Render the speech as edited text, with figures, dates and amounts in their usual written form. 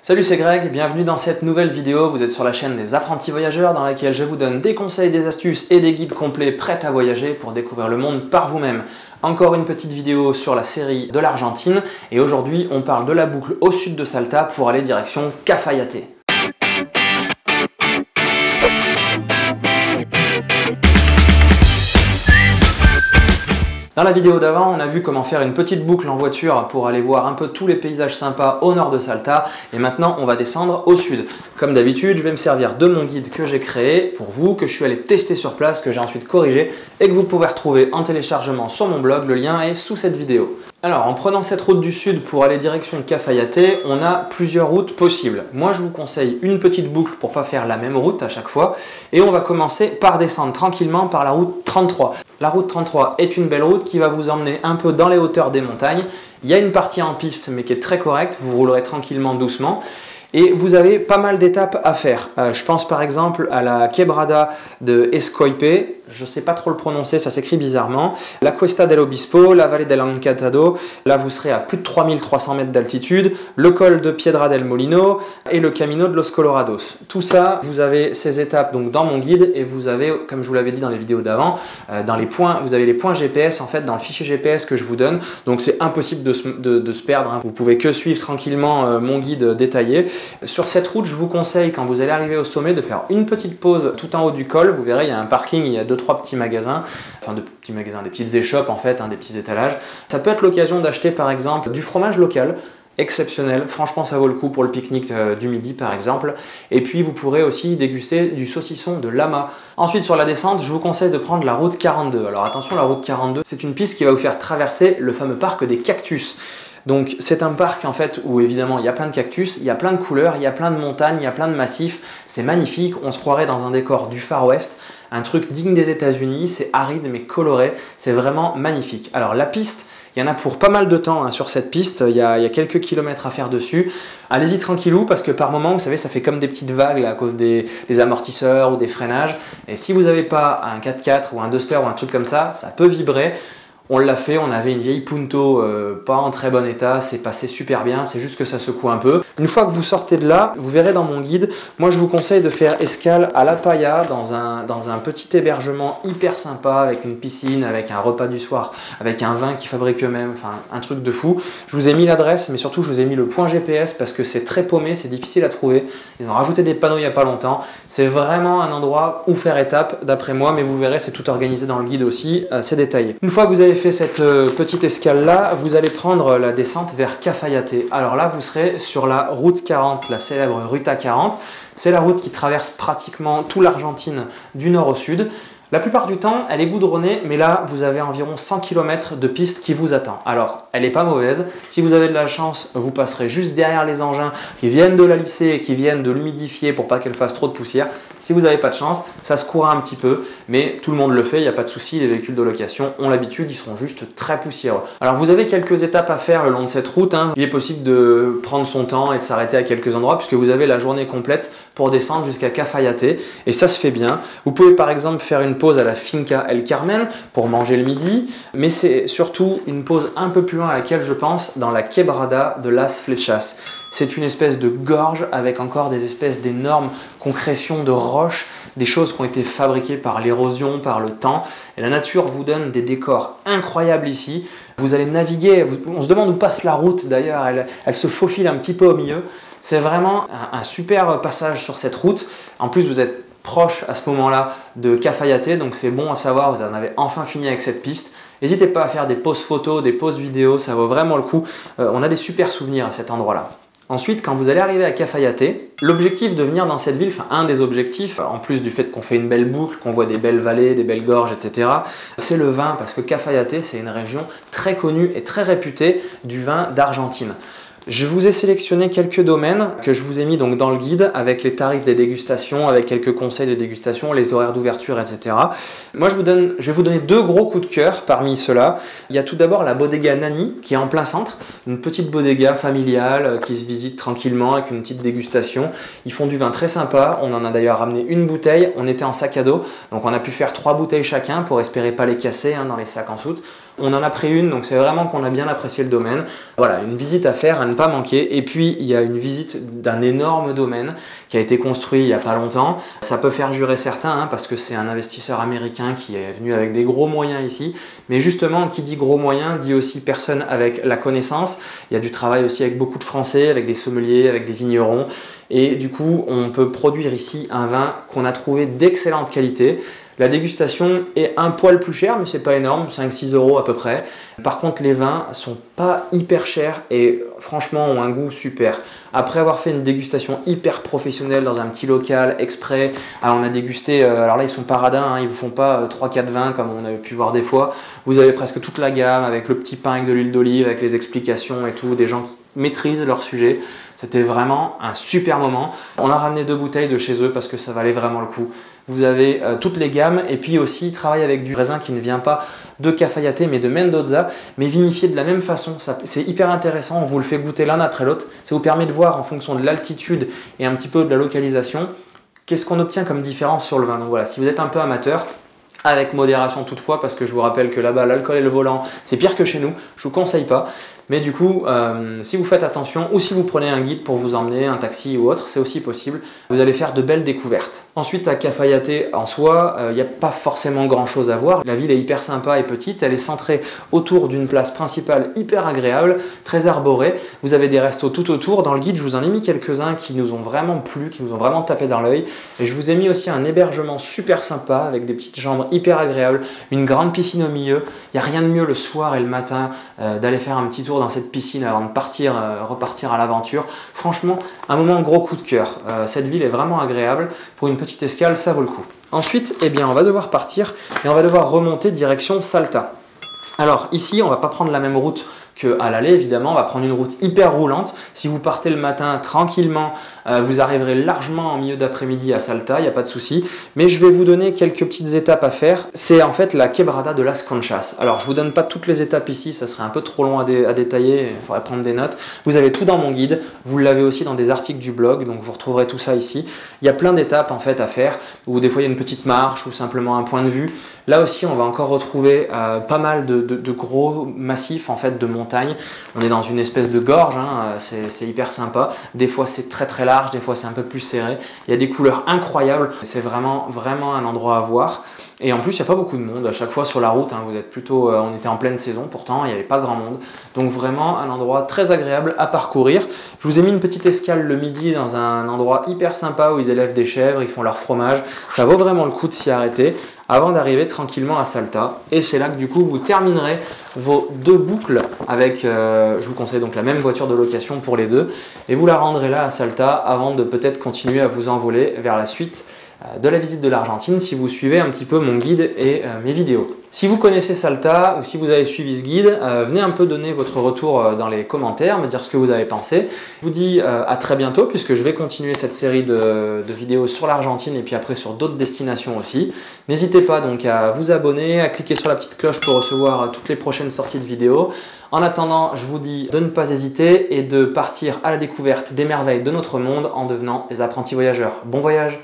Salut, c'est Greg, bienvenue dans cette nouvelle vidéo. Vous êtes sur la chaîne des apprentis voyageurs dans laquelle je vous donne des conseils, des astuces et des guides complets prêts à voyager pour découvrir le monde par vous-même. Encore une petite vidéo sur la série de l'Argentine et aujourd'hui on parle de la boucle au sud de Salta pour aller direction Cafayate. Dans la vidéo d'avant, on a vu comment faire une petite boucle en voiture pour aller voir un peu tous les paysages sympas au nord de Salta. Et maintenant, on va descendre au sud. Comme d'habitude, je vais me servir de mon guide que j'ai créé pour vous, que je suis allé tester sur place, que j'ai ensuite corrigé et que vous pouvez retrouver en téléchargement sur mon blog. Le lien est sous cette vidéo. Alors, en prenant cette route du sud pour aller direction Cafayate, on a plusieurs routes possibles. Moi, je vous conseille une petite boucle pour ne pas faire la même route à chaque fois. Et on va commencer par descendre tranquillement par la route 33. La route 33 est une belle route qui va vous emmener un peu dans les hauteurs des montagnes. Il y a une partie en piste, mais qui est très correcte. Vous roulerez tranquillement, doucement. Et vous avez pas mal d'étapes à faire. Je pense par exemple à la Quebrada de Escoipe. Je ne sais pas trop le prononcer, ça s'écrit bizarrement. La Cuesta del Obispo, la Vallée del Encantado. Là, vous serez à plus de 3300 mètres d'altitude. Le col de Piedra del Molino et le Camino de los Colorados. Tout ça, vous avez ces étapes donc dans mon guide et vous avez, comme je vous l'avais dit dans les vidéos d'avant, dans les points, vous avez les points GPS en fait dans le fichier GPS que je vous donne. Donc c'est impossible de se perdre. Vous pouvez que suivre tranquillement mon guide détaillé. Sur cette route, je vous conseille quand vous allez arriver au sommet de faire une petite pause tout en haut du col. Vous verrez, il y a un parking, il y a 2-3 petits magasins, enfin des petites échoppes en fait, des petits étalages. Ça peut être l'occasion d'acheter par exemple du fromage local, exceptionnel, franchement ça vaut le coup pour le pique-nique du midi par exemple. Et puis vous pourrez aussi déguster du saucisson de lama. Ensuite sur la descente, je vous conseille de prendre la route 42. Alors attention, la route 42, c'est une piste qui va vous faire traverser le fameux parc des cactus. Donc c'est un parc en fait où évidemment il y a plein de cactus, il y a plein de couleurs, il y a plein de montagnes, il y a plein de massifs. C'est magnifique, on se croirait dans un décor du Far West. Un truc digne des États-Unis, c'est aride mais coloré, c'est vraiment magnifique. Alors la piste, il y en a pour pas mal de temps sur cette piste, il y a quelques kilomètres à faire dessus. Allez-y tranquillou parce que par moment, vous savez, ça fait comme des petites vagues là, à cause des amortisseurs ou des freinages. Et si vous n'avez pas un 4x4 ou un Duster ou un truc comme ça peut vibrer. On l'a fait, on avait une vieille Punto pas en très bon état, c'est passé super bien, c'est juste que ça secoue un peu. Une fois que vous sortez de là, vous verrez dans mon guide, moi je vous conseille de faire escale à La Paya dans un petit hébergement hyper sympa avec une piscine, avec un repas du soir, avec un vin qu'ils fabriquent eux-mêmes, enfin un truc de fou. Je vous ai mis l'adresse, mais surtout je vous ai mis le point GPS parce que c'est très paumé, c'est difficile à trouver. Ils ont rajouté des panneaux il n'y a pas longtemps. C'est vraiment un endroit où faire étape d'après moi, mais vous verrez, c'est tout organisé dans le guide aussi, c'est détaillé. Une fois que vous avez fait cette petite escale là, vous allez prendre la descente vers Cafayate. Alors là, vous serez sur la route 40, la célèbre Ruta 40. C'est la route qui traverse pratiquement tout l'Argentine du nord au sud. La plupart du temps, elle est goudronnée, mais là, vous avez environ 100 km de piste qui vous attend. Alors, elle n'est pas mauvaise. Si vous avez de la chance, vous passerez juste derrière les engins qui viennent de la lisser et qui viennent de l'humidifier pour pas qu'elle fasse trop de poussière. Si vous n'avez pas de chance, ça se court un petit peu, mais tout le monde le fait, il n'y a pas de souci. Les véhicules de location ont l'habitude, ils seront juste très poussiéreux. Alors, vous avez quelques étapes à faire le long de cette route. Il est possible de prendre son temps et de s'arrêter à quelques endroits, puisque vous avez la journée complète pour descendre jusqu'à Cafayate, et ça se fait bien. Vous pouvez par exemple faire une pause à la Finca El Carmen pour manger le midi, mais c'est surtout une pause un peu plus loin à laquelle je pense dans la Quebrada de Las Flechas. C'est une espèce de gorge avec encore des espèces d'énormes concrétions de roches, des choses qui ont été fabriquées par l'érosion, par le temps. Et la nature vous donne des décors incroyables ici. Vous allez naviguer, on se demande où passe la route d'ailleurs, elle se faufile un petit peu au milieu. C'est vraiment un super passage sur cette route. En plus, vous êtes proche à ce moment-là de Cafayate, donc c'est bon à savoir, vous en avez enfin fini avec cette piste. N'hésitez pas à faire des pauses photos, des pauses vidéos, ça vaut vraiment le coup. On a des super souvenirs à cet endroit-là. Ensuite, quand vous allez arriver à Cafayate, l'objectif de venir dans cette ville, enfin un des objectifs, en plus du fait qu'on fait une belle boucle, qu'on voit des belles vallées, des belles gorges, etc., c'est le vin, parce que Cafayate, c'est une région très connue et très réputée du vin d'Argentine. Je vous ai sélectionné quelques domaines que je vous ai mis donc dans le guide avec les tarifs des dégustations, avec quelques conseils de dégustation, les horaires d'ouverture, etc. Moi, je vais vous donner deux gros coups de cœur parmi ceux-là. Il y a tout d'abord la Bodega Nani qui est en plein centre, une petite bodega familiale qui se visite tranquillement avec une petite dégustation. Ils font du vin très sympa. On en a d'ailleurs ramené une bouteille. On était en sac à dos, donc on a pu faire 3 bouteilles chacun pour espérer pas les casser dans les sacs en soute. On en a pris une, donc c'est vraiment qu'on a bien apprécié le domaine. Voilà, une visite à faire, à ne pas manquer. Et puis, il y a une visite d'un énorme domaine qui a été construit il n'y a pas longtemps. Ça peut faire jurer certains, hein, parce que c'est un investisseur américain qui est venu avec des gros moyens ici. Mais justement, qui dit gros moyens, dit aussi personne avec la connaissance. Il y a du travail aussi avec beaucoup de Français, avec des sommeliers, avec des vignerons. Et du coup, on peut produire ici un vin qu'on a trouvé d'excellente qualité. La dégustation est un poil plus chère, mais c'est pas énorme, 5-6 euros à peu près. Par contre, les vins sont pas hyper chers et franchement ont un goût super. Après avoir fait une dégustation hyper professionnelle dans un petit local exprès, alors on a dégusté, alors là ils sont pas radins, hein, ils vous font pas 3-4 vins comme on avait pu voir des fois. Vous avez presque toute la gamme avec le petit pain avec de l'huile d'olive, avec les explications et tout, des gens qui maîtrisent leur sujet. C'était vraiment un super moment. On a ramené 2 bouteilles de chez eux parce que ça valait vraiment le coup. Vous avez toutes les gammes et puis aussi ils travaillent avec du raisin qui ne vient pas de Cafayate mais de Mendoza, mais vinifié de la même façon. C'est hyper intéressant, on vous le fait goûter l'un après l'autre. Ça vous permet de voir en fonction de l'altitude et un petit peu de la localisation qu'est-ce qu'on obtient comme différence sur le vin. Donc voilà, si vous êtes un peu amateur, avec modération toutefois, parce que je vous rappelle que là-bas, l'alcool et le volant, c'est pire que chez nous, je vous conseille pas. Mais du coup, si vous faites attention, ou si vous prenez un guide pour vous emmener, un taxi ou autre, c'est aussi possible, vous allez faire de belles découvertes. Ensuite, à Cafayate en soi, il n'y a pas forcément grand chose à voir. La ville est hyper sympa et petite, elle est centrée autour d'une place principale hyper agréable, très arborée. Vous avez des restos tout autour. Dans le guide, je vous en ai mis quelques-uns qui nous ont vraiment plu, qui nous ont vraiment tapé dans l'œil. Et je vous ai mis aussi un hébergement super sympa avec des petites chambres hyper agréables, une grande piscine au milieu. Il n'y a rien de mieux le soir et le matin d'aller faire un petit tour dans cette piscine avant de partir, repartir à l'aventure. Franchement, un moment gros coup de cœur. Cette ville est vraiment agréable. Pour une petite escale, ça vaut le coup. Ensuite, eh bien, on va devoir partir et on va devoir remonter direction Salta. Alors ici, on ne va pas prendre la même route qu'à l'aller, évidemment, on va prendre une route hyper roulante. Si vous partez le matin tranquillement, vous arriverez largement en milieu d'après-midi à Salta, il n'y a pas de souci. Mais je vais vous donner quelques petites étapes à faire. C'est en fait la Quebrada de Las Conchas. Alors je ne vous donne pas toutes les étapes ici, ça serait un peu trop long à détailler, il faudrait prendre des notes. Vous avez tout dans mon guide, vous l'avez aussi dans des articles du blog, donc vous retrouverez tout ça ici. Il y a plein d'étapes en fait à faire, où des fois il y a une petite marche ou simplement un point de vue. Là aussi, on va encore retrouver pas mal de gros massifs en fait de montagnes. On est dans une espèce de gorge, hein, c'est hyper sympa. Des fois, c'est très très large, des fois, c'est un peu plus serré. Il y a des couleurs incroyables. C'est vraiment vraiment un endroit à voir. Et en plus, il n'y a pas beaucoup de monde. À chaque fois sur la route, hein, vous êtes plutôt, on était en pleine saison, pourtant il n'y avait pas grand monde. Donc vraiment un endroit très agréable à parcourir. Je vous ai mis une petite escale le midi dans un endroit hyper sympa où ils élèvent des chèvres, ils font leur fromage. Ça vaut vraiment le coup de s'y arrêter avant d'arriver tranquillement à Salta. Et c'est là que du coup vous terminerez vos 2 boucles avec, je vous conseille donc la même voiture de location pour les 2. Et vous la rendrez là à Salta avant de peut-être continuer à vous envoler vers la suite de la visite de l'Argentine si vous suivez un petit peu mon guide et mes vidéos. Si vous connaissez Salta ou si vous avez suivi ce guide, venez un peu donner votre retour dans les commentaires, me dire ce que vous avez pensé. Je vous dis à très bientôt puisque je vais continuer cette série de vidéos sur l'Argentine et puis après sur d'autres destinations aussi. N'hésitez pas donc à vous abonner, à cliquer sur la petite cloche pour recevoir toutes les prochaines sorties de vidéos. En attendant, je vous dis de ne pas hésiter et de partir à la découverte des merveilles de notre monde en devenant des apprentis voyageurs. Bon voyage!